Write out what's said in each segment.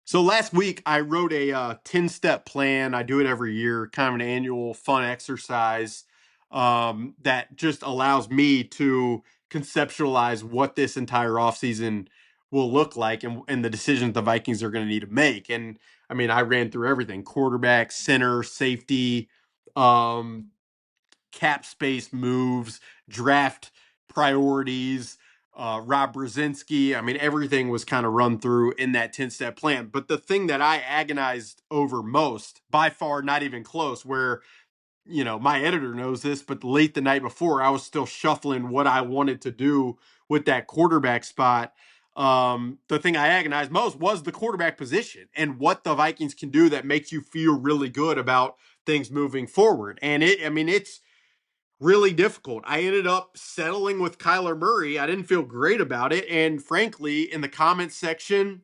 So last week I wrote a 10-step plan. I do it every year, kind of an annual fun exercise that just allows me to conceptualize what this entire offseason will look like and the decisions the Vikings are going to need to make. And I mean, I ran through everything: quarterback, center, safety, um, cap space moves, draft priorities, Rob Brzezinski. I mean, everything was kind of run through in that 10-step plan. But the thing that I agonized over most, by far not even close, where, my editor knows this, but late the night before, I was still shuffling what I wanted to do with that quarterback spot. The thing I agonized most was the quarterback position and what the Vikings can do that makes you feel really good about things moving forward. And it's really difficult. I ended up settling with Kyler Murray. I didn't feel great about it. And frankly, in the comments section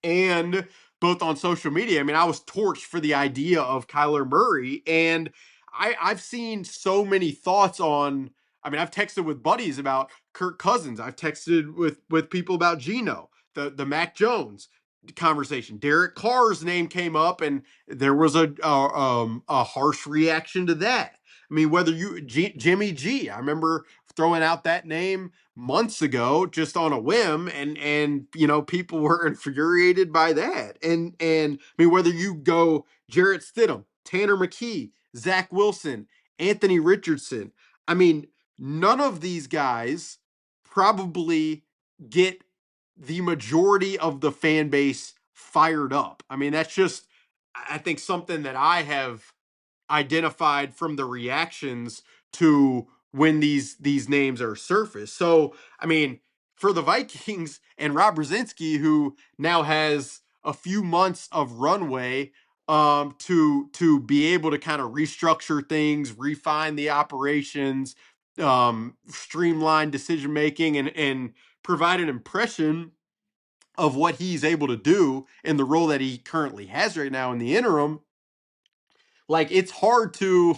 and both on social media, I mean, I was torched for the idea of Kyler Murray. And I've seen so many thoughts on, I mean, I've texted with buddies about Kirk Cousins. I've texted with people about Geno, the Mac Jones conversation. Derek Carr's name came up, and there was a harsh reaction to that. I mean, whether Jimmy G, I remember throwing out that name months ago just on a whim, and people were infuriated by that. And I mean, whether you go Jarrett Stidham, Tanner McKee, Zach Wilson, Anthony Richardson, I mean, none of these guys probably get the majority of the fan base fired up. I mean, that's just, I think, something that I have identified from the reactions to when these names are surfaced. So, I mean, for the Vikings and Rob Brzezinski, who now has a few months of runway to be able to kind of restructure things, refine the operations, streamline decision making, and provide an impression of what he's able to do in the role that he currently has right now in the interim. Like, it's hard to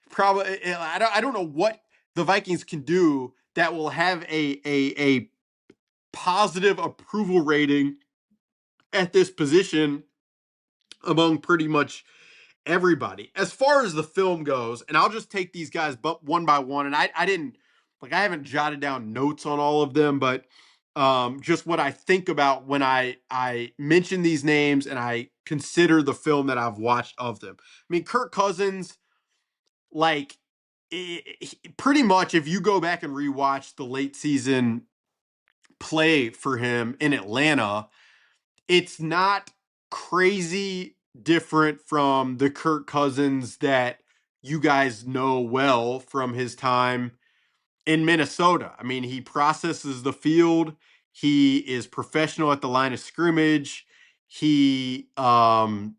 probably, I don't know what the Vikings can do that will have a positive approval rating at this position among pretty much everybody. As far as the film goes, and I'll just take these guys but one by one, and I didn't, like, I haven't jotted down notes on all of them, but just what I think about when I mention these names and I consider the film that I've watched of them. I mean, Kirk Cousins, like, pretty much, if you go back and rewatch the late season play for him in Atlanta, it's not crazy different from the Kirk Cousins that you guys know well from his time in Minnesota. I mean, he processes the field. He is professional at the line of scrimmage. He I'm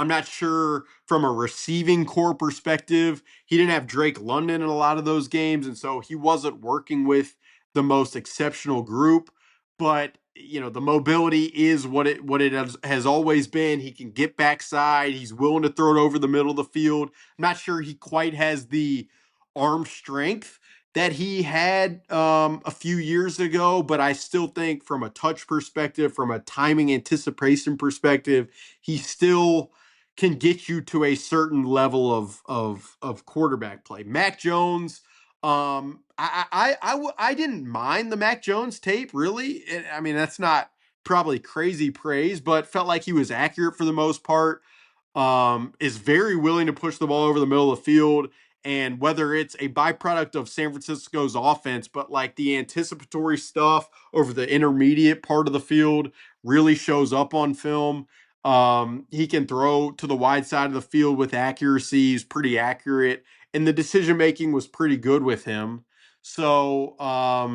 not sure from a receiving core perspective. He didn't have Drake London in a lot of those games, and so he wasn't working with the most exceptional group. But the mobility is what it has always been. He can get backside. He's willing to throw it over the middle of the field. I'm not sure he quite has the arm strength that he had a few years ago, but I still think from a touch perspective, from a timing anticipation perspective, he still can get you to a certain level of quarterback play. Mac Jones, I didn't mind the Mac Jones tape, really. I mean, that's not probably crazy praise, but felt like he was accurate for the most part. Is very willing to push the ball over the middle of the field. And whether it's a byproduct of San Francisco's offense, but like the anticipatory stuff over the intermediate part of the field really shows up on film. He can throw to the wide side of the field with accuracy. He's pretty accurate. And the decision making was pretty good with him. So, how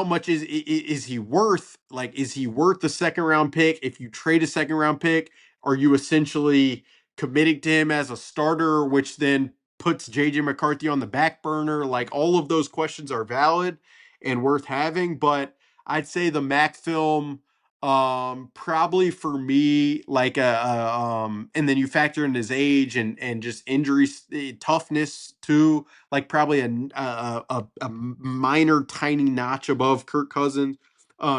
much is he worth? Like, is he worth the second round pick? If you trade a second round pick, are you essentially committing to him as a starter, which then puts JJ McCarthy on the back burner? Like, all of those questions are valid and worth having, but I'd say the Mac film, probably for me, like and then you factor in his age and just injury toughness too, like probably a minor tiny notch above Kirk Cousins.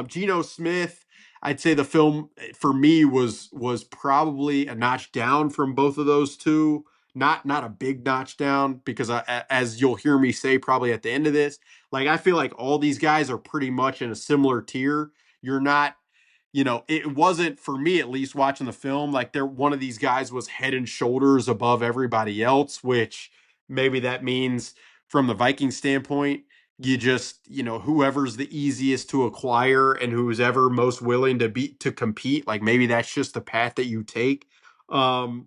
Geno Smith, I'd say the film for me was probably a notch down from both of those two. Not a big notch down because as you'll hear me say probably at the end of this, like I feel like all these guys are pretty much in a similar tier. You're not, it wasn't for me at least watching the film like there one of these guys was head and shoulders above everybody else, which maybe that means from the Viking standpoint, you just, whoever's the easiest to acquire and who's ever most willing to compete, like maybe that's just the path that you take. Um,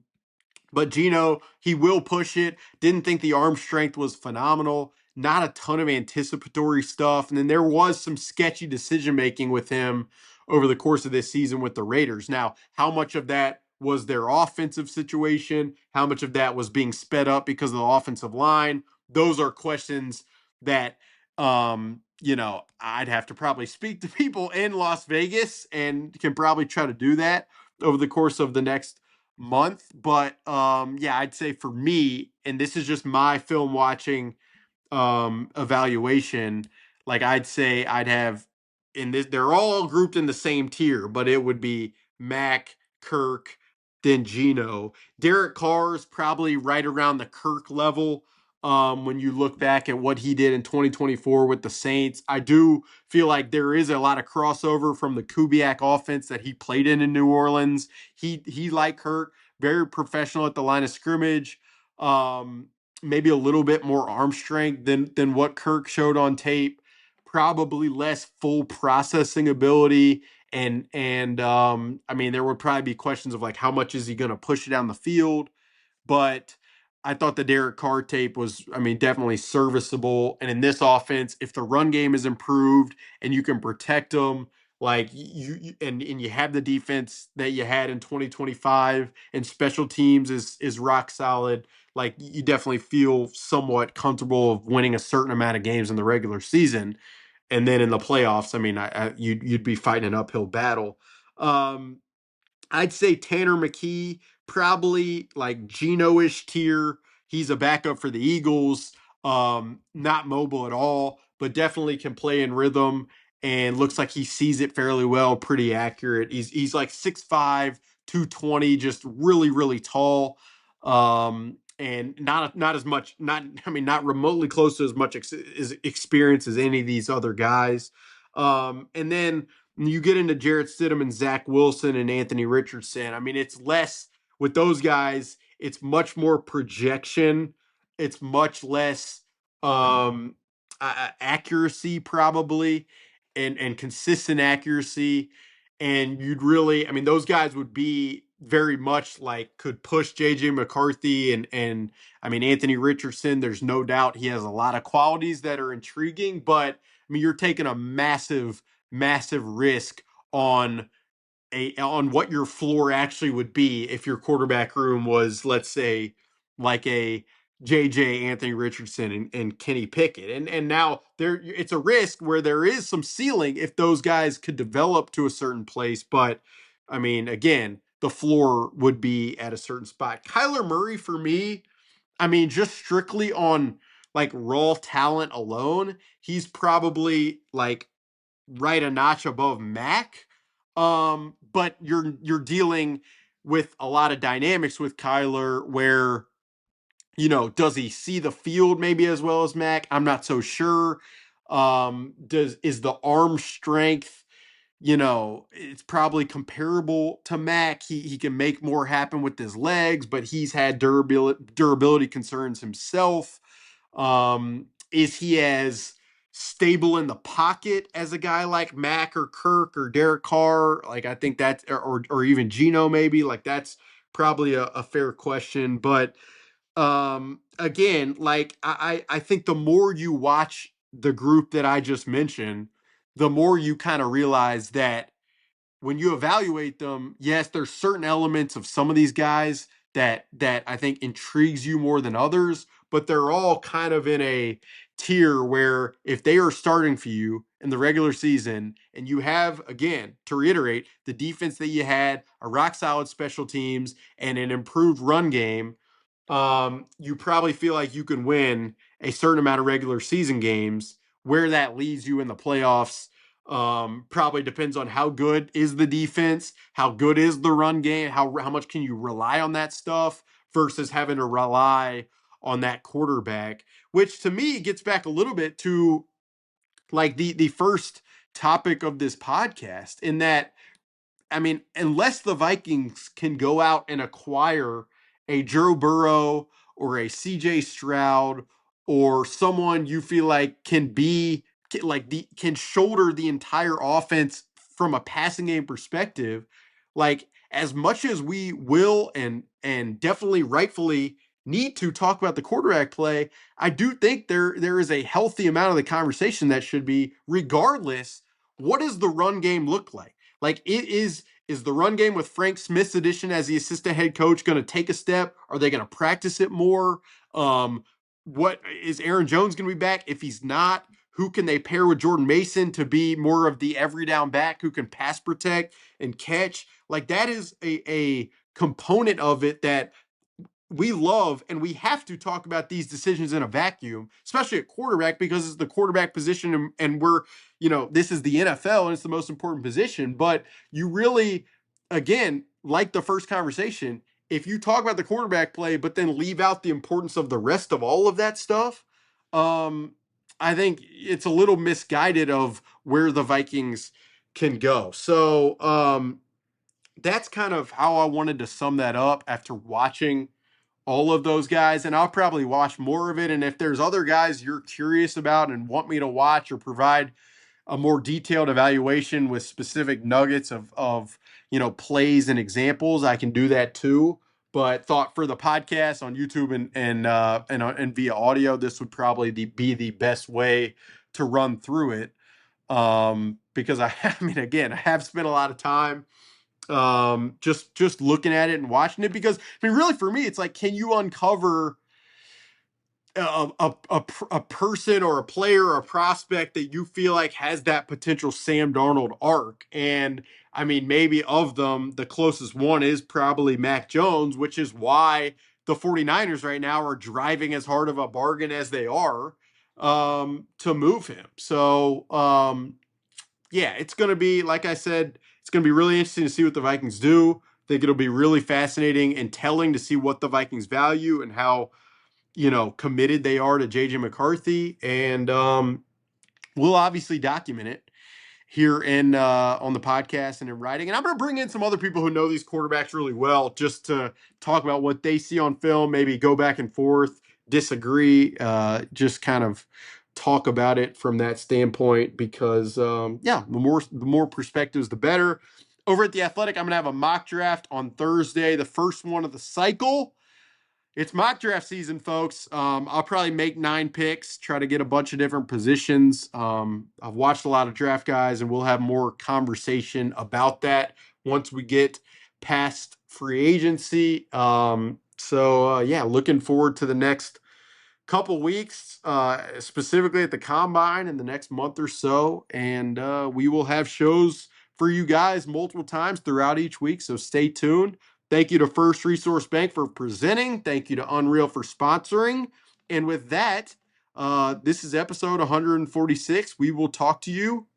but Gino, he will push it. Didn't think the arm strength was phenomenal. Not a ton of anticipatory stuff. And then there was some sketchy decision making with him over the course of this season with the Raiders. Now, how much of that was their offensive situation? How much of that was being sped up because of the offensive line? Those are questions that I'd have to probably speak to people in Las Vegas and can probably try to do that over the course of the next month. But yeah, I'd say for me, and this is just my film watching evaluation, like I'd say I'd have in this, they're all grouped in the same tier, but it would be Mac, Kirk, then Gino. Derek Carr's probably right around the Kirk level. When you look back at what he did in 2024 with the Saints, I do feel like there is a lot of crossover from the Kubiak offense that he played in New Orleans. He like Kirk, very professional at the line of scrimmage. Um, Maybe a little bit more arm strength than what Kirk showed on tape. Probably less full processing ability, and I mean there would probably be questions of like how much is he going to push it down the field, but I thought the Derek Carr tape was, I mean, definitely serviceable. And in this offense, if the run game is improved and you can protect them, like and you have the defense that you had in 2025, and special teams is rock solid. Like you definitely feel somewhat comfortable of winning a certain amount of games in the regular season, and then in the playoffs, I mean, you'd be fighting an uphill battle. Um, I'd say Tanner McKee, probably like Geno-ish tier. He's a backup for the Eagles. Not mobile at all, but definitely can play in rhythm and looks like he sees it fairly well, pretty accurate. He's like 6'5", 220, just really, really tall. And not as much, not I mean, not remotely close to as much experience as any of these other guys. And then you get into Jarrett Stidham and Zach Wilson and Anthony Richardson. I mean, it's less with those guys. It's much more projection. It's much less accuracy, probably, and consistent accuracy. And you'd really, I mean, those guys would be very much like could push JJ McCarthy and I mean Anthony Richardson. There's no doubt he has a lot of qualities that are intriguing, but I mean, you're taking a massive risk on on what your floor actually would be if your quarterback room was, let's say, like a JJ Anthony Richardson and Kenny Pickett. And now there it's a risk where there is some ceiling if those guys could develop to a certain place. But I mean, again, the floor would be at a certain spot. Kyler Murray for me, I mean, just strictly on like raw talent alone, he's probably like right a notch above Mac. But you're dealing with a lot of dynamics with Kyler where, does he see the field maybe as well as Mac? I'm not so sure. Does is the arm strength, it's probably comparable to Mac. He can make more happen with his legs, but he's had durability concerns himself. Is he as stable in the pocket as a guy like Mac or Kirk or Derek Carr? Like I think that's or even Geno maybe. Like that's probably a fair question. But again, like I think the more you watch the group that I just mentioned, the more you kind of realize that when you evaluate them, yes, there's certain elements of some of these guys that I think intrigues you more than others, but they're all kind of in a tier where if they are starting for you in the regular season and you have, again, to reiterate, the defense that you had, a rock solid special teams and an improved run game, you probably feel like you can win a certain amount of regular season games. Where that leaves you in the playoffs, Probably depends on how good is the defense, how good is the run game, how much can you rely on that stuff versus having to rely on that quarterback, which to me gets back a little bit to like the first topic of this podcast, in that I mean, unless the Vikings can go out and acquire a Joe Burrow or a CJ Stroud or someone you feel like can shoulder the entire offense from a passing game perspective, like as much as we will and definitely rightfully need to talk about the quarterback play, I do think there is a healthy amount of the conversation that should be, regardless, what does the run game look like? Like, is the run game with Frank Smith's addition as the assistant head coach going to take a step? Are they going to practice it more? What is Aaron Jones going to be back? If he's not, who can they pair with Jordan Mason to be more of the every down back who can pass protect and catch? Like, that is a component of it that we love, and we have to talk about these decisions in a vacuum, especially at quarterback, because it's the quarterback position, and we're, this is the NFL and it's the most important position. But you really, again, like the first conversation, if you talk about the quarterback play, but then leave out the importance of the rest of all of that stuff, I think it's a little misguided of where the Vikings can go. So that's kind of how I wanted to sum that up after watching all of those guys, and I'll probably watch more of it. And if there's other guys you're curious about and want me to watch or provide a more detailed evaluation with specific nuggets of plays and examples, I can do that too. But thought for the podcast on YouTube and via audio, this would probably be the best way to run through it. Because I mean, again, I have spent a lot of time just looking at it and watching it, because I mean, really, for me, it's like, can you uncover a person or a player or a prospect that you feel like has that potential Sam Darnold arc? And I mean, maybe of them, the closest one is probably Mac Jones, which is why the 49ers right now are driving as hard of a bargain as they are to move him. So yeah, it's going to be, like I said, it's going to be really interesting to see what the Vikings do. I think it'll be really fascinating and telling to see what the Vikings value and how, committed they are to JJ McCarthy. And we'll obviously document it here in on the podcast and in writing. And I'm going to bring in some other people who know these quarterbacks really well, just to talk about what they see on film, maybe go back and forth, disagree, just kind of talk about it from that standpoint, because the more perspectives, the better. Over at The Athletic, I'm going to have a mock draft on Thursday, the first one of the cycle. It's mock draft season, folks. I'll probably make 9 picks, try to get a bunch of different positions. I've watched a lot of draft guys, and we'll have more conversation about that once we get past free agency. Yeah, looking forward to the next couple weeks, specifically at the combine in the next month or so. And we will have shows for you guys multiple times throughout each week. So stay tuned. Thank you to First Resource Bank for presenting. Thank you to Unreal for sponsoring. And with that, this is episode 146. We will talk to you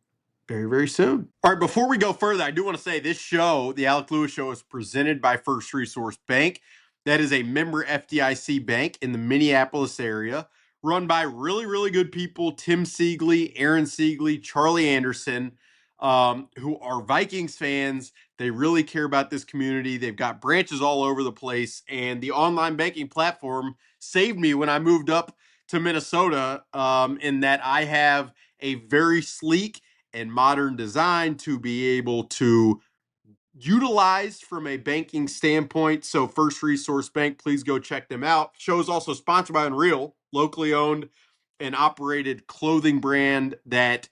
very, very soon. All right, before we go further, I do want to say this show, the Alec Lewis Show, is presented by First Resource Bank. That is a member FDIC bank in the Minneapolis area, run by really, really good people, Tim Siegley, Aaron Siegley, Charlie Anderson, who are Vikings fans. They really care about this community. They've got branches all over the place, and the online banking platform saved me when I moved up to Minnesota, in that I have a very sleek and modern design to be able to utilize from a banking standpoint. So First Resource Bank, please go check them out. Show is also sponsored by Unreal, locally owned and operated clothing brand that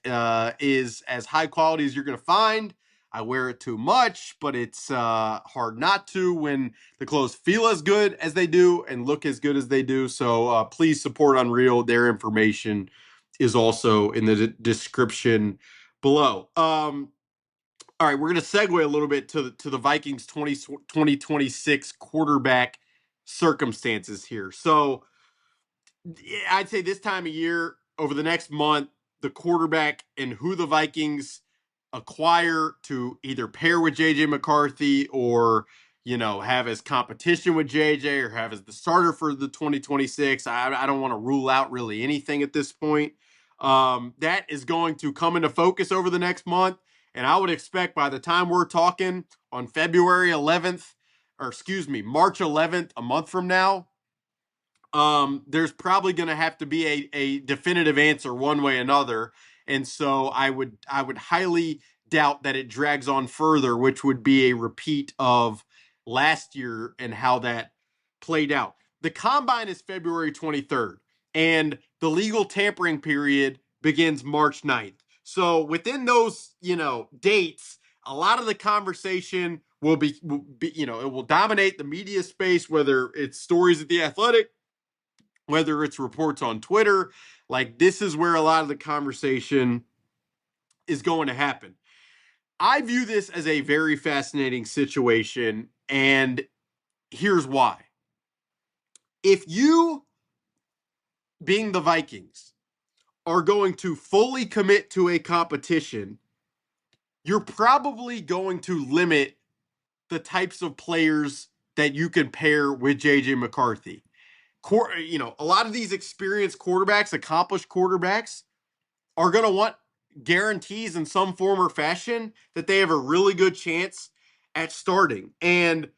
is as high quality as you're going to find. I wear it too much, but it's hard not to when the clothes feel as good as they do and look as good as they do. So please support Unreal. Their information is also in the description below. All right, we're going to segue a little bit to the Vikings 2026 quarterback circumstances here. So I'd say this time of year, over the next month, the quarterback and who the Vikings acquire to either pair with JJ McCarthy or have as competition with JJ or have as the starter for the 2026. I don't want to rule out really anything at this point. That is going to come into focus over the next month, and I would expect by the time we're talking on February 11th, or excuse me, March 11th, a month from now, there's probably going to have to be a definitive answer one way or another. And so I would highly doubt that it drags on further, which would be a repeat of last year and how that played out. The combine is February 23rd, and the legal tampering period begins March 9th. So within those, dates, a lot of the conversation will be, it will dominate the media space, whether it's stories at the Athletic, whether it's reports on Twitter. Like, this is where a lot of the conversation is going to happen. I view this as a very fascinating situation, and here's why. If you, being the Vikings, are going to fully commit to a competition, you're probably going to limit the types of players that you can pair with JJ McCarthy. A lot of these experienced quarterbacks, accomplished quarterbacks, are going to want guarantees in some form or fashion that they have a really good chance at starting. And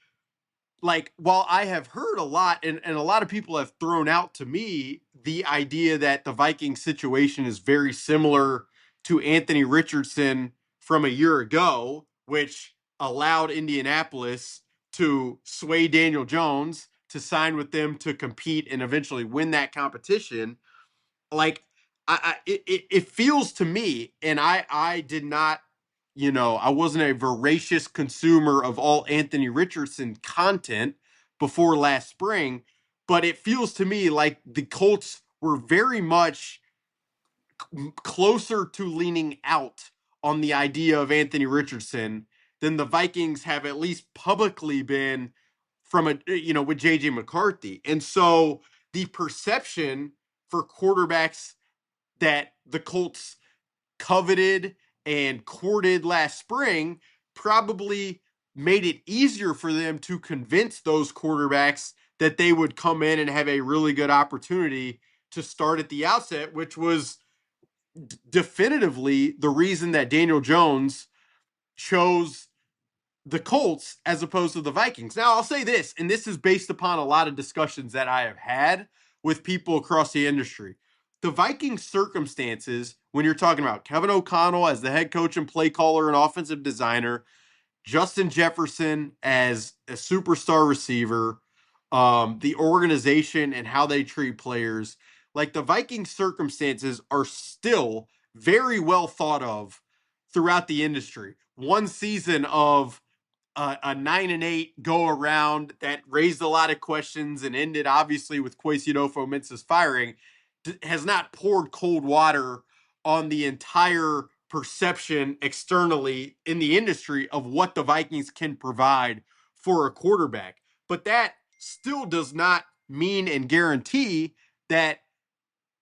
like, while I have heard a lot, and a lot of people have thrown out to me the idea that the Viking situation is very similar to Anthony Richardson from a year ago, which allowed Indianapolis to sway Daniel Jones to sign with them to compete and eventually win that competition. Like, it feels to me, and I did not, I wasn't a voracious consumer of all Anthony Richardson content before last spring, but it feels to me like the Colts were very much closer to leaning out on the idea of Anthony Richardson than the Vikings have at least publicly been from with JJ McCarthy. And so the perception for quarterbacks that the Colts coveted and courted last spring probably made it easier for them to convince those quarterbacks that they would come in and have a really good opportunity to start at the outset, which was definitively the reason that Daniel Jones chose the Colts as opposed to the Vikings. Now, I'll say this, and this is based upon a lot of discussions that I have had with people across the industry. The Vikings circumstances, when you're talking about Kevin O'Connell as the head coach and play caller and offensive designer, Justin Jefferson as a superstar receiver, the organization and how they treat players, like, the Vikings circumstances are still very well thought of throughout the industry. One season of a 9-8 go around that raised a lot of questions and ended obviously with Kwesi Adofo-Mensah's firing has not poured cold water on the entire perception externally in the industry of what the Vikings can provide for a quarterback. But that still does not mean and guarantee that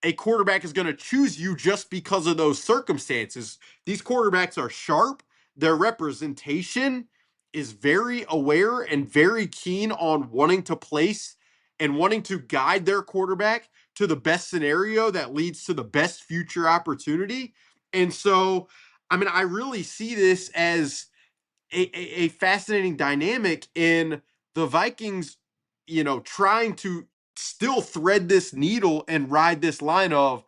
a quarterback is going to choose you just because of those circumstances. These quarterbacks are sharp. Their representation is very aware and very keen on wanting to place and wanting to guide their quarterback to the best scenario that leads to the best future opportunity. And so, I really see this as a fascinating dynamic in the Vikings, trying to still thread this needle and ride this line of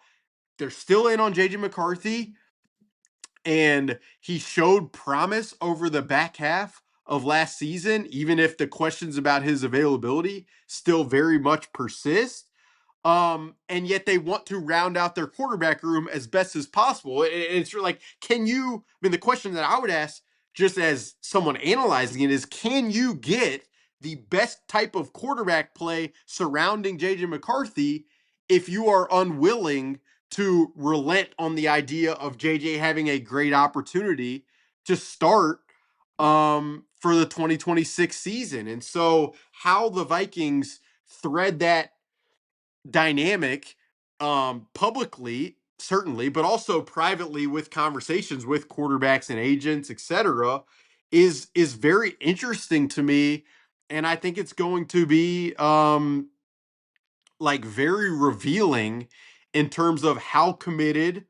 they're still in on JJ McCarthy, and he showed promise over the back half of last season, even if the questions about his availability still very much persist. And yet they want to round out their quarterback room as best as possible. And it's like, the question that I would ask, just as someone analyzing it, is can you get the best type of quarterback play surrounding JJ McCarthy if you are unwilling to relent on the idea of JJ having a great opportunity to start for the 2026 season? And so how the Vikings thread that dynamic publicly certainly, but also privately with conversations with quarterbacks and agents, etc., is very interesting to me, and I think it's going to be like very revealing in terms of how committed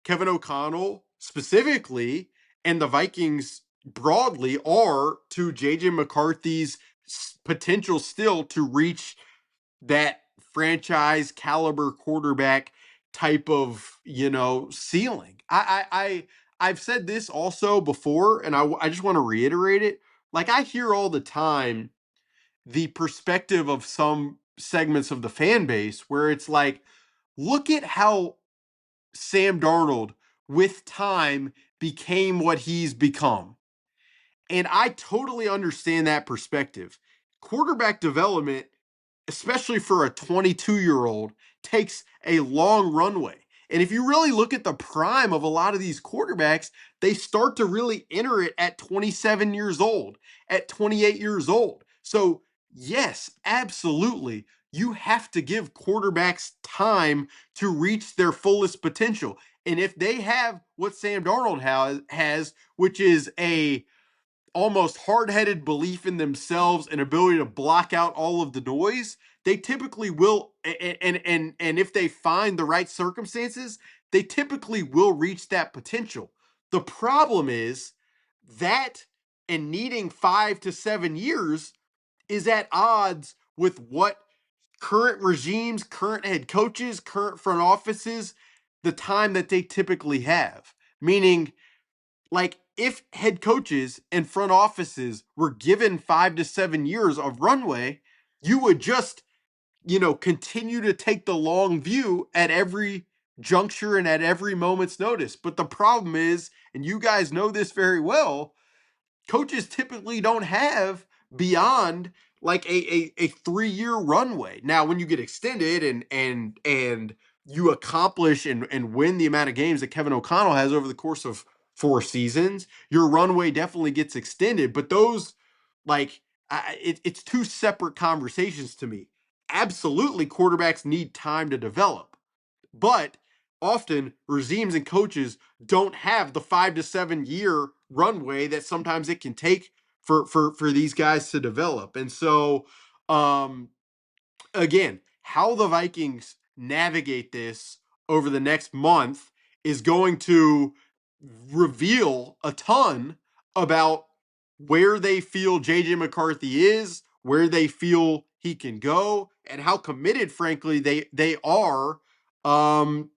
Kevin O'Connell specifically and the Vikings broadly are to JJ McCarthy's potential still to reach that franchise caliber quarterback type of, ceiling. I've said this also before, and I just want to reiterate it. Like, I hear all the time the perspective of some segments of the fan base where it's like, look at how Sam Darnold with time became what he's become. And I totally understand that perspective. Quarterback development, especially for a 22-year-old, takes a long runway. And if you really look at the prime of a lot of these quarterbacks, they start to really enter it at 27 years old, at 28 years old. So, yes, absolutely, you have to give quarterbacks time to reach their fullest potential. And if they have what Sam Darnold has, which is a almost hard-headed belief in themselves and ability to block out all of the noise, they typically will, and if they find the right circumstances, they typically will reach that potential. The problem is that, and needing 5 to 7 years, is at odds with what current regimes, current head coaches, current front offices, the time that they typically have. Meaning, like, if head coaches and front offices were given 5 to 7 years of runway, you would just, continue to take the long view at every juncture and at every moment's notice. But the problem is, and you guys know this very well, coaches typically don't have beyond like a 3 year runway. Now, when you get extended and you accomplish and win the amount of games that Kevin O'Connell has over the course of 4 seasons, your runway definitely gets extended. But those, like, it's two separate conversations to me. Absolutely, quarterbacks need time to develop, but often regimes and coaches don't have the 5 to 7 year runway that sometimes it can take for these guys to develop. And so, um, again, how the Vikings navigate this over the next month is going to reveal a ton about where they feel JJ McCarthy is, where they feel he can go, and how committed, frankly, they are um,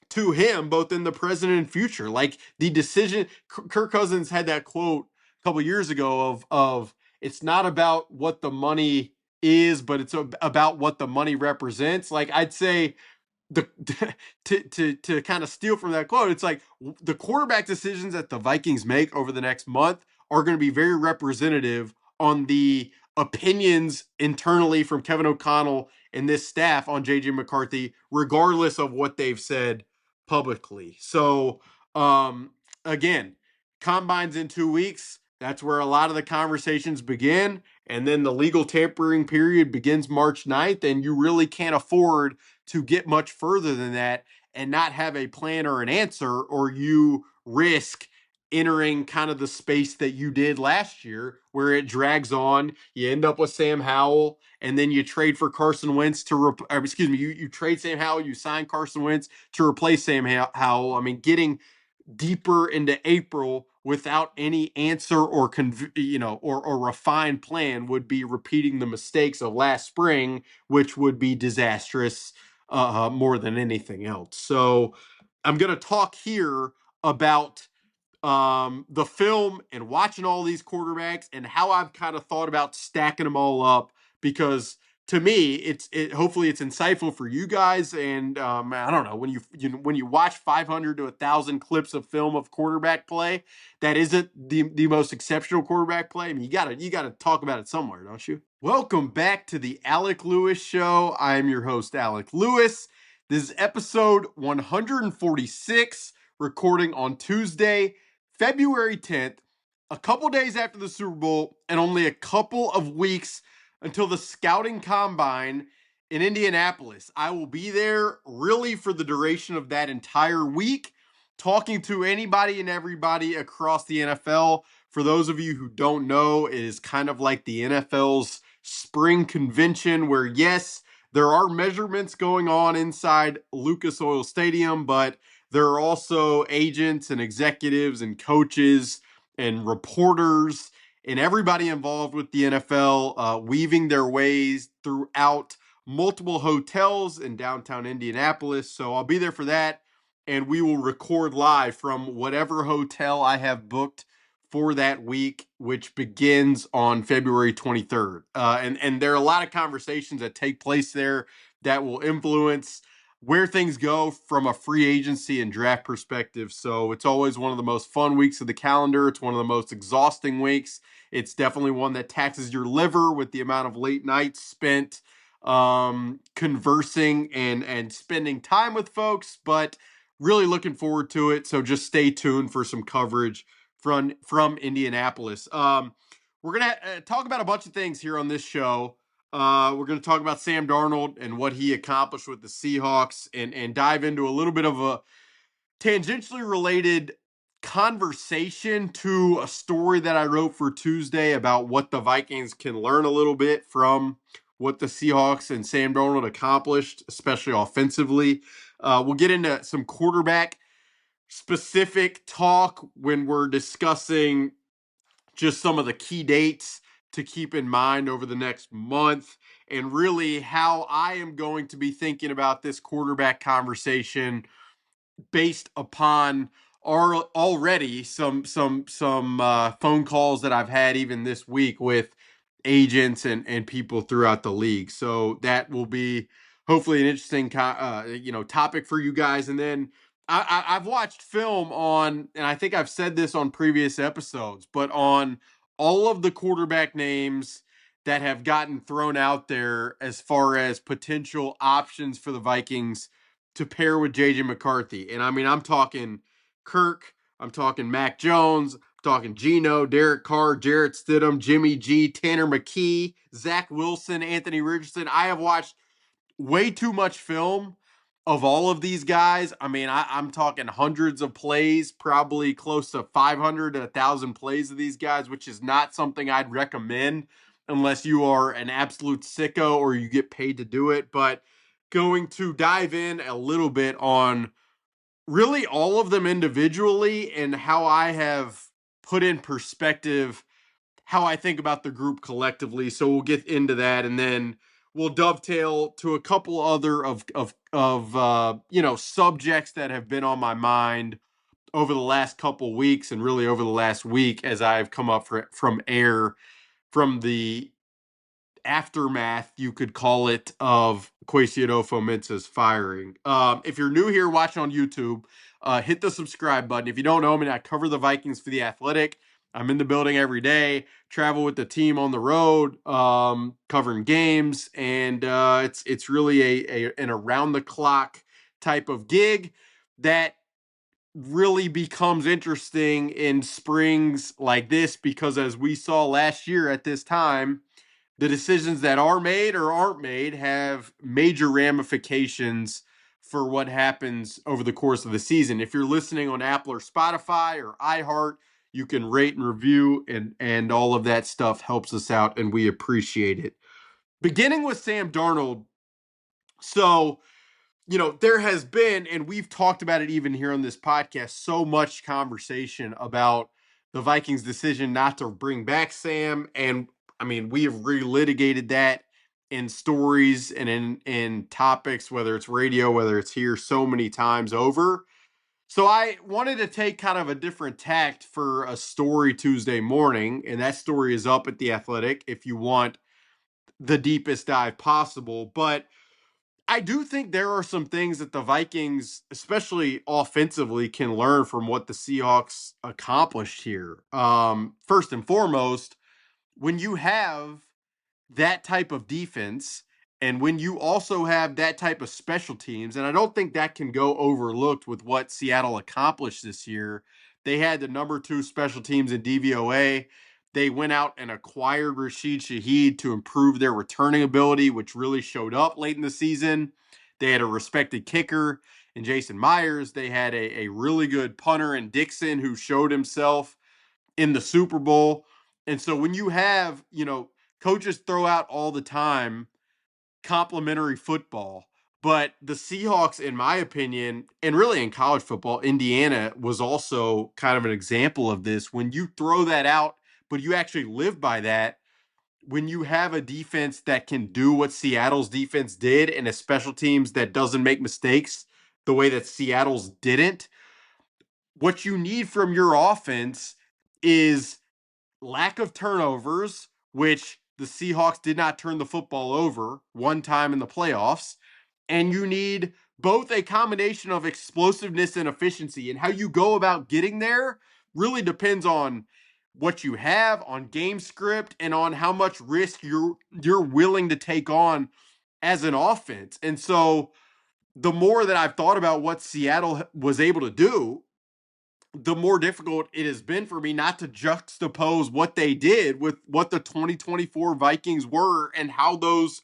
to him, both in the present and future. Like, the decision, Kirk Cousins had that quote a couple years ago of it's not about what the money is, but it's about what the money represents. Like, I'd say the to kind of steal from that quote, it's like the quarterback decisions that the Vikings make over the next month are going to be very representative on the opinions internally from Kevin O'Connell and this staff on JJ McCarthy, regardless of what they've said publicly. So, again, combines in 2 weeks. That's where a lot of the conversations begin. And then the legal tampering period begins March 9th. And you really can't afford to get much further than that and not have a plan or an answer, or you risk entering kind of the space that you did last year where it drags on. You end up with Sam Howell, and then you trade for Carson Wentz you trade Sam Howell, you sign Carson Wentz to replace Sam Howell. I mean, getting deeper into April without any answer or or refined plan would be repeating the mistakes of last spring, which would be disastrous more than anything else. So I'm going to talk here about the film and watching all these quarterbacks and how I've kind of thought about stacking them all up, because to me hopefully it's insightful for you guys. And I don't know, when you watch 500 to 1,000 clips of film of quarterback play, that isn't the most exceptional quarterback play. I mean, you gotta talk about it somewhere, don't you? Welcome back to the Alec Lewis Show. I'm your host, Alec Lewis. This is episode 146, recording on Tuesday, February 10th, a couple days after the Super Bowl, and only a couple of weeks until the scouting combine in Indianapolis. I will be there really for the duration of that entire week, talking to anybody and everybody across the NFL. For those of you who don't know, it is kind of like the NFL's spring convention where, yes, there are measurements going on inside Lucas Oil Stadium, but there are also agents and executives and coaches and reporters and everybody involved with the NFL weaving their ways throughout multiple hotels in downtown Indianapolis. So I'll be there for that. And we will record live from whatever hotel I have booked for that week, which begins on February 23rd. And there are a lot of conversations that take place there that will influence where things go from a free agency and draft perspective. So it's always one of the most fun weeks of the calendar. It's one of the most exhausting weeks. It's definitely one that taxes your liver with the amount of late nights spent conversing and spending time with folks, but really looking forward to it. So just stay tuned for some coverage from Indianapolis. We're going to talk about a bunch of things here on this show. We're going to talk about Sam Darnold and what he accomplished with the Seahawks and dive into a little bit of a tangentially related conversation to a story that I wrote for Tuesday about what the Vikings can learn a little bit from what the Seahawks and Sam Darnold accomplished, especially offensively. We'll get into some quarterback specific talk when we're discussing just some of the key dates to keep in mind over the next month and really how I am going to be thinking about this quarterback conversation based upon already some phone calls that I've had even this week with agents and people throughout the league. So that will be hopefully an interesting topic for you guys. And then I've watched film on, and I think I've said this on previous episodes, but on all of the quarterback names that have gotten thrown out there as far as potential options for the Vikings to pair with JJ McCarthy. And I mean, I'm talking Kirk, I'm talking Mac Jones, I'm talking Geno, Derek Carr, Jarrett Stidham, Jimmy G, Tanner McKee, Zach Wilson, Anthony Richardson. I have watched way too much film of all of these guys. I mean, I'm talking hundreds of plays, probably close to 500 to 1,000 plays of these guys, which is not something I'd recommend unless you are an absolute sicko or you get paid to do it. But going to dive in a little bit on really all of them individually and how I have put in perspective how I think about the group collectively. So we'll get into that, and then we'll dovetail to a couple other of subjects that have been on my mind over the last couple weeks and really over the last week as I've come up from air from the aftermath, you could call it, of Kwesi Adofo-Mensah's firing. If you're new here watching on YouTube, hit the subscribe button. If you don't know me, I cover the Vikings for The Athletic. I'm in the building every day, travel with the team on the road, covering games, and it's really an around-the-clock type of gig that really becomes interesting in springs like this because, as we saw last year at this time, the decisions that are made or aren't made have major ramifications for what happens over the course of the season. If you're listening on Apple or Spotify or iHeart, you can rate and review, and all of that stuff helps us out, and we appreciate it. Beginning with Sam Darnold. So, there has been, and we've talked about it even here on this podcast, so much conversation about the Vikings' decision not to bring back Sam. And I mean, we have relitigated that in stories and in topics, whether it's radio, whether it's here, so many times over. So I wanted to take kind of a different tact for a story Tuesday morning, and that story is up at The Athletic if you want the deepest dive possible. But I do think there are some things that the Vikings, especially offensively, can learn from what the Seahawks accomplished here. First and foremost, when you have that type of defense and when you also have that type of special teams, and I don't think that can go overlooked with what Seattle accomplished this year. They had the number 2 special teams in DVOA. They went out and acquired Rashid Shaheed to improve their returning ability, which really showed up late in the season. They had a respected kicker in Jason Myers. They had a really good punter in Dixon who showed himself in the Super Bowl. And so when you have, coaches throw out all the time complimentary football, but the Seahawks, in my opinion, and really in college football, Indiana was also kind of an example of this. When you throw that out, but you actually live by that, when you have a defense that can do what Seattle's defense did and a special teams that doesn't make mistakes the way that Seattle's didn't, what you need from your offense is lack of turnovers, which the Seahawks did not turn the football over one time in the playoffs. And you need both a combination of explosiveness and efficiency. And how you go about getting there really depends on what you have, on game script, and on how much risk you're willing to take on as an offense. And so the more that I've thought about what Seattle was able to do, the more difficult it has been for me not to juxtapose what they did with what the 2024 Vikings were and how those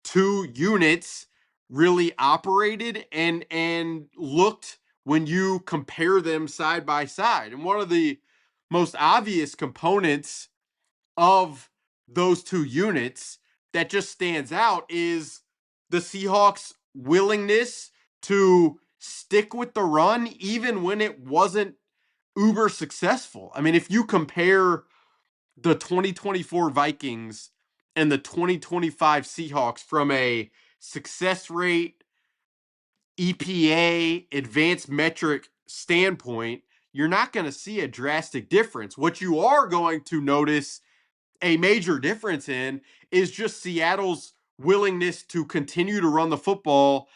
two units really operated and looked when you compare them side by side. And one of the most obvious components of those two units that just stands out is the Seahawks' willingness to stick with the run even when it wasn't uber successful. I mean, if you compare the 2024 Vikings and the 2025 Seahawks from a success rate, EPA, advanced metric standpoint, you're not going to see a drastic difference. What you are going to notice a major difference in is just Seattle's willingness to continue to run the football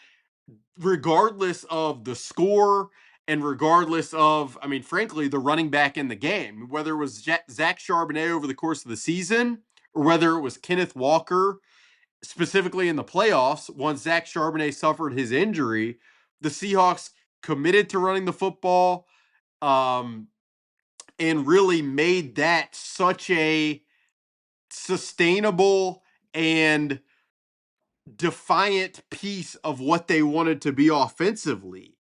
regardless of the score and regardless of, I mean, frankly, the running back in the game, whether it was Zach Charbonnet over the course of the season or whether it was Kenneth Walker, specifically in the playoffs, once Zach Charbonnet suffered his injury, the Seahawks committed to running the football um, and really made that such a sustainable and defiant piece of what they wanted to be offensively.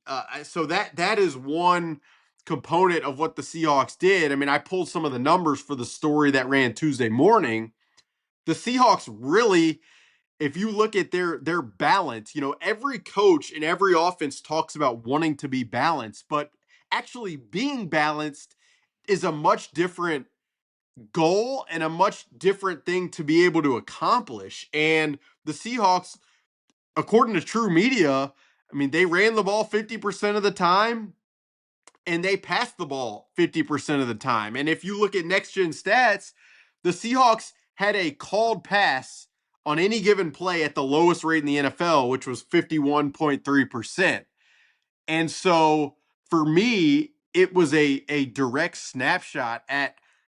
So that is one component of what the Seahawks did. I mean, I pulled some of the numbers for the story that ran Tuesday morning. The Seahawks really, if you look at their balance, every coach in every offense talks about wanting to be balanced, but actually being balanced is a much different goal and a much different thing to be able to accomplish. And the Seahawks, according to True Media, I mean, they ran the ball 50% of the time and they passed the ball 50% of the time. And if you look at next gen stats, the Seahawks had a called pass on any given play at the lowest rate in the NFL, which was 51.3%. And so for me, it was a direct snapshot at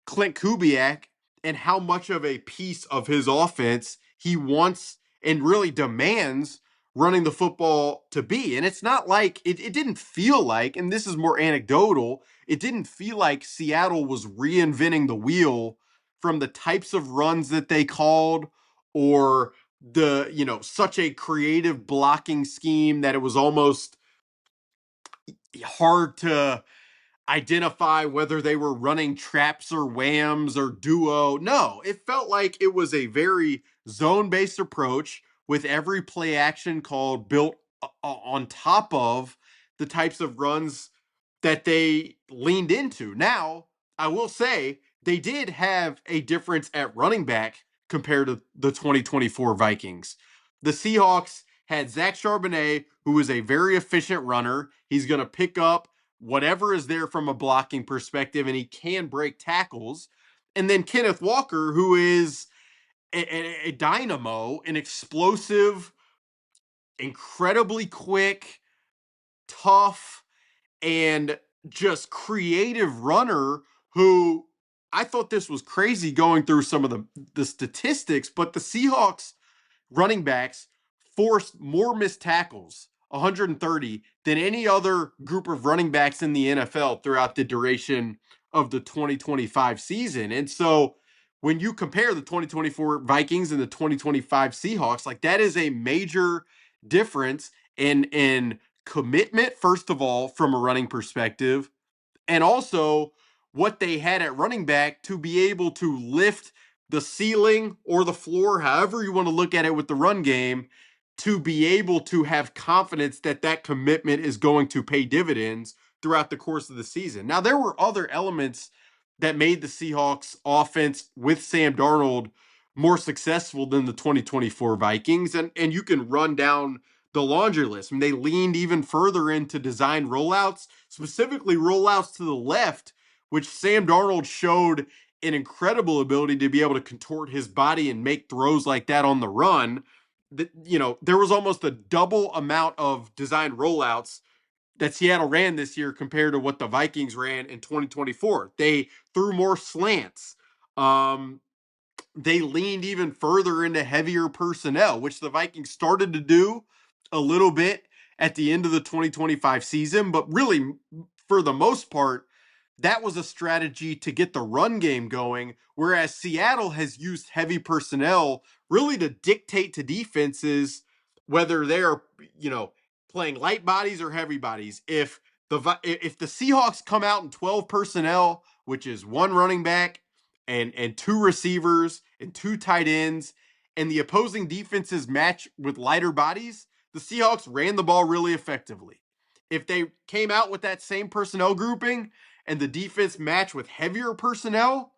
Clint Kubiak and how much of a piece of his offense he wants and really demands running the football to be. And it's not like, it didn't feel like, and this is more anecdotal, it didn't feel like Seattle was reinventing the wheel from the types of runs that they called or such a creative blocking scheme that it was almost hard to identify whether they were running traps or whams or duo. No, it felt like it was a very zone-based approach with every play action called built on top of the types of runs that they leaned into. Now, I will say they did have a difference at running back compared to the 2024 Vikings. The Seahawks had Zach Charbonnet, who is a very efficient runner. He's going to pick up whatever is there from a blocking perspective, and he can break tackles. And then Kenneth Walker, who is a dynamo, an explosive, incredibly quick, tough, and just creative runner who I thought this was crazy going through some of the statistics, but the Seahawks running backs forced more missed tackles, 130, than any other group of running backs in the NFL throughout the duration of the 2025 season. And so when you compare the 2024 Vikings and the 2025 Seahawks, like that is a major difference in commitment, first of all, from a running perspective, and also what they had at running back to be able to lift the ceiling or the floor, however you want to look at it with the run game, to be able to have confidence that that commitment is going to pay dividends throughout the course of the season. Now, there were other elements that made the Seahawks offense with Sam Darnold more successful than the 2024 Vikings. And you can run down the laundry list. I mean, they leaned even further into design rollouts, specifically rollouts to the left, which Sam Darnold showed an incredible ability to be able to contort his body and make throws like that on the run. There was almost a double amount of design rollouts that Seattle ran this year compared to what the Vikings ran in 2024. They threw more slants. They leaned even further into heavier personnel, which the Vikings started to do a little bit at the end of the 2025 season. But really, for the most part, that was a strategy to get the run game going, whereas Seattle has used heavy personnel really to dictate to defenses whether they're, playing light bodies or heavy bodies. If the Seahawks come out in 12 personnel, which is one running back and two receivers and two tight ends, and the opposing defenses match with lighter bodies, the Seahawks ran the ball really effectively. If they came out with that same personnel grouping and the defense matched with heavier personnel,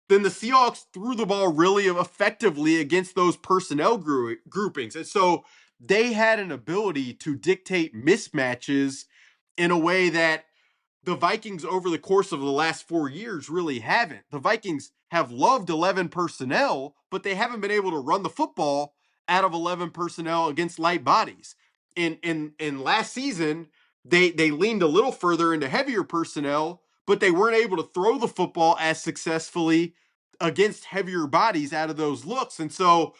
then the Seahawks threw the ball really effectively against those personnel groupings. And so they had an ability to dictate mismatches in a way that the Vikings over the course of the last 4 years really haven't. The Vikings have loved 11 personnel, but they haven't been able to run the football out of 11 personnel against light bodies. In last season, they leaned a little further into heavier personnel, but they weren't able to throw the football as successfully against heavier bodies out of those looks. And so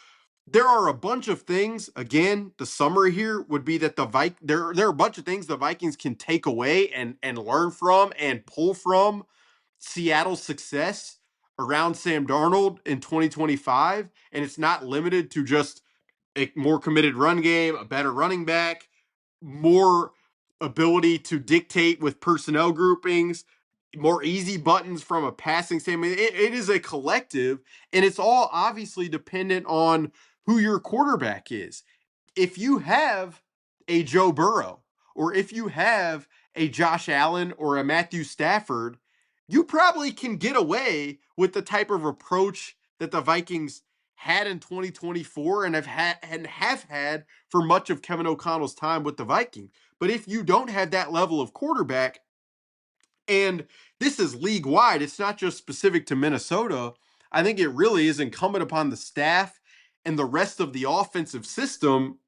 there are a bunch of things. Again, the summary here would be that there are a bunch of things the Vikings can take away and learn from and pull from Seattle's success around Sam Darnold in 2025. And it's not limited to just a more committed run game, a better running back, more ability to dictate with personnel groupings, more easy buttons from a passing standpoint. It is a collective, and it's all obviously dependent on who your quarterback is. If you have a Joe Burrow, or if you have a Josh Allen or a Matthew Stafford, you probably can get away with the type of approach that the Vikings had in 2024 and have had for much of Kevin O'Connell's time with the Vikings. But if you don't have that level of quarterback, and this is league wide, it's not just specific to Minnesota, I think it really is incumbent upon the staff and the rest of the offensive system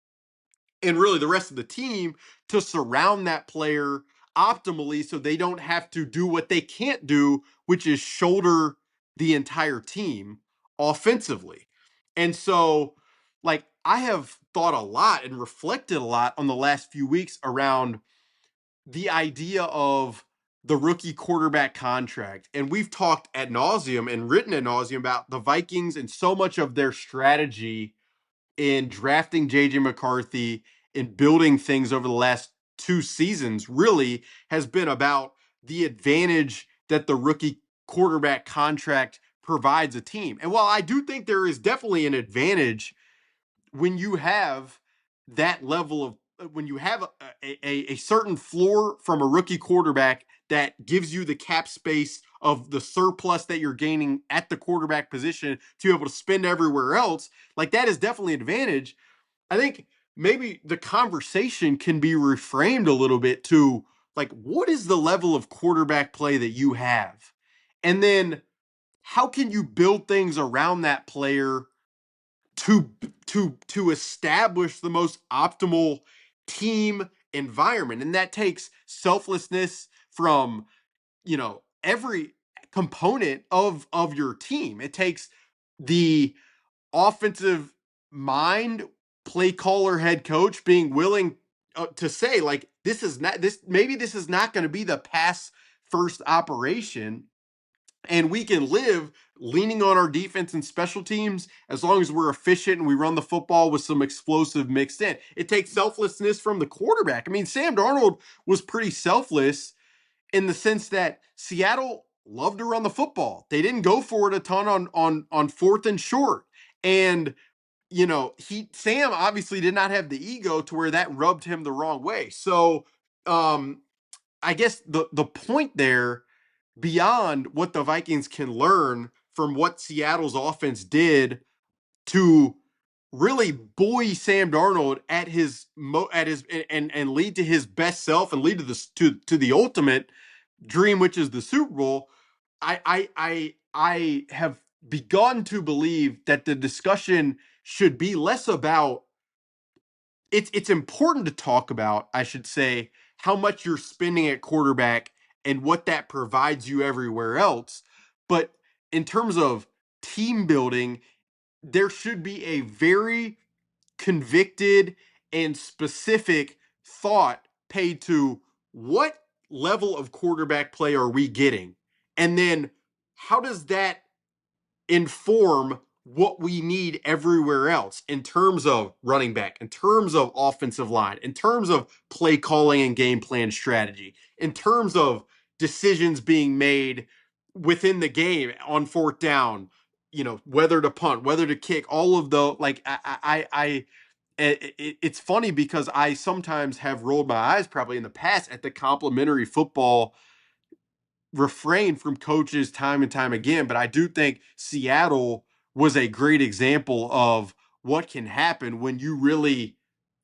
and really the rest of the team to surround that player optimally so they don't have to do what they can't do, which is shoulder the entire team offensively. And so, like, I have thought a lot and reflected a lot on the last few weeks around the idea of the rookie quarterback contract. And we've talked ad nauseum and written ad nauseum about the Vikings and so much of their strategy in drafting JJ McCarthy and building things over the last two seasons really has been about the advantage that the rookie quarterback contract provides a team. And while I do think there is definitely an advantage when you have that level of when you have a certain floor from a rookie quarterback that gives you the cap space of the surplus that you're gaining at the quarterback position to be able to spend everywhere else, like that is definitely an advantage. I think maybe the conversation can be reframed a little bit to like, what is the level of quarterback play that you have? And then how can you build things around that player to establish the most optimal team environment? And that takes selflessness from, every component of your team. It takes the offensive mind, play caller, head coach being willing to say, like, this is not going to be the pass first operation, and we can live leaning on our defense and special teams as long as we're efficient and we run the football with some explosive mixed in. It takes selflessness from the quarterback. I mean, Sam Darnold was pretty selfless in the sense that Seattle loved to run the football. They didn't go for it a ton on fourth and short. And Sam obviously did not have the ego to where that rubbed him the wrong way. So I guess the point there, beyond what the Vikings can learn from what Seattle's offense did to really buoy Sam Darnold at his and lead to his best self and lead to the ultimate dream, which is the Super Bowl. I have begun to believe that the discussion should be less about, it's important to talk about, I should say, how much you're spending at quarterback and what that provides you everywhere else. But in terms of team building, there should be a very convicted and specific thought paid to what level of quarterback play are we getting? And then how does that inform what we need everywhere else in terms of running back, in terms of offensive line, in terms of play calling and game plan strategy, in terms of decisions being made within the game on fourth down, whether to punt, whether to kick, all of the like it's funny because I sometimes have rolled my eyes probably in the past at the complimentary football refrain from coaches time and time again. But I do think Seattle was a great example of what can happen when you really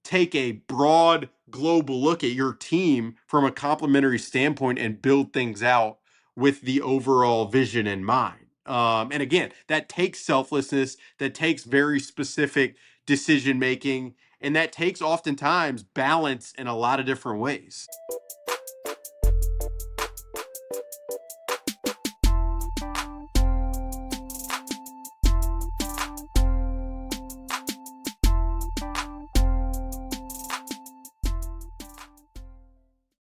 take a broad global look at your team from a complementary standpoint and build things out with the overall vision in mind. And again, that takes selflessness, that takes very specific decision making, and that takes oftentimes balance in a lot of different ways.